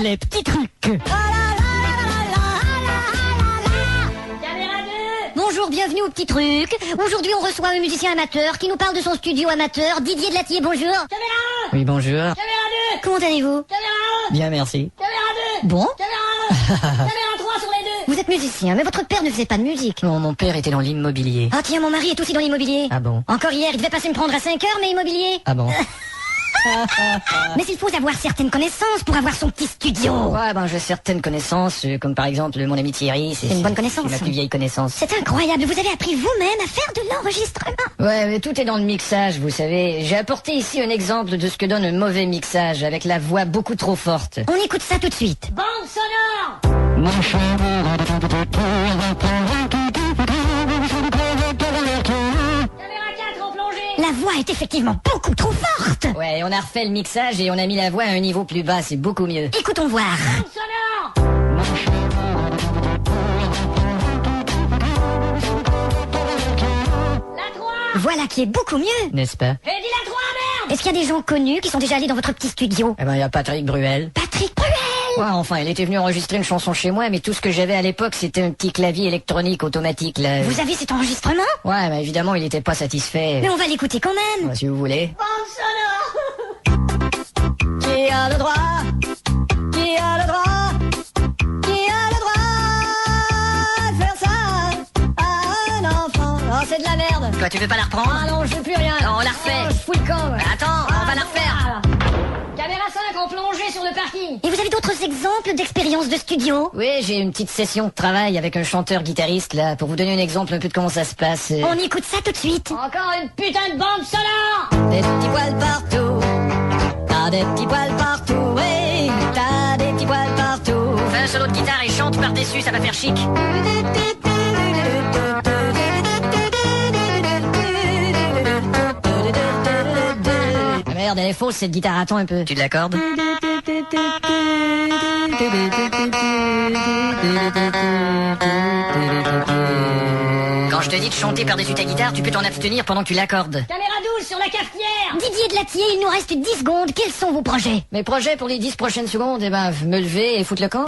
Les petits trucs. Bonjour, bienvenue au Petit Truc. Aujourd'hui, on reçoit un musicien amateur qui nous parle de son studio amateur. Didier Delattier, bonjour. Caméra 1. Oui, bonjour. Caméra 2. Comment allez-vous? Caméra 1. Bien, merci. Caméra 2. Bon. Caméra 1. Caméra 3 sur les deux. Vous êtes musicien, mais votre père ne faisait pas de musique. Non, mon père était dans l'immobilier. Ah tiens, mon mari est aussi dans l'immobilier. Ah bon? Encore hier, il devait passer me prendre à 5 heures, mais immobilier. Ah bon? Mais il faut avoir certaines connaissances pour avoir son petit studio. Ouais, ben j'ai certaines connaissances, comme par exemple mon ami Thierry. C'est une bonne connaissance. C'est ma plus vieille connaissance. C'est incroyable, vous avez appris vous-même à faire de l'enregistrement. Ouais, mais tout est dans le mixage, vous savez. J'ai apporté ici un exemple de ce que donne un mauvais mixage, avec la voix beaucoup trop forte. On écoute ça tout de suite. Bande sonore. La voix est effectivement beaucoup trop forte. Ouais, on a refait le mixage et on a mis la voix à un niveau plus bas, c'est beaucoup mieux. Écoutons voir. Sonore. La 3. Voilà qui est beaucoup mieux. N'est-ce pas? J'ai dit la 3, merde. Est-ce qu'il y a des gens connus qui sont déjà allés dans votre petit studio? Eh ben, il y a Patrick Bruel. Patrick Bruel. Ouais, enfin, il était venu enregistrer une chanson chez moi, mais tout ce que j'avais à l'époque, c'était un petit clavier électronique automatique, là. Vous avez cet enregistrement? Ouais, mais évidemment, il était pas satisfait. Mais on va l'écouter quand même. Ouais, si vous voulez. Qui a le droit? Qui a le droit? Qui a le droit de faire ça à un enfant? Oh, c'est de la merde. Toi, tu veux pas la reprendre? Ah non, je veux plus rien. Non, on la refait. Oh, je fous le camp. Attends, on va la refaire. Caméra 5 en plongée sur le parking. Et vous avez d'autres exemples d'expériences de studio? Oui, j'ai une petite session de travail avec un chanteur-guitariste, là, pour vous donner un exemple un peu de comment ça se passe. On écoute ça tout de suite. Encore une putain de bande sonore. Des petits poils partout. T'as des petits poils partout. Oui, t'as des petits poils partout. Fais un solo de guitare et chante par-dessus, ça va faire chic. Ah merde, elle est fausse cette guitare, attends un peu. Tu l'accordes? Quand je te dis de chanter par-dessus ta guitare, tu peux t'en abstenir pendant que tu l'accordes. Caméra 12 sur la cafetière. Didier Delattier, il nous reste 10 secondes. Quels sont vos projets? Mes projets pour les 10 prochaines secondes, eh ben, me lever et foutre le camp.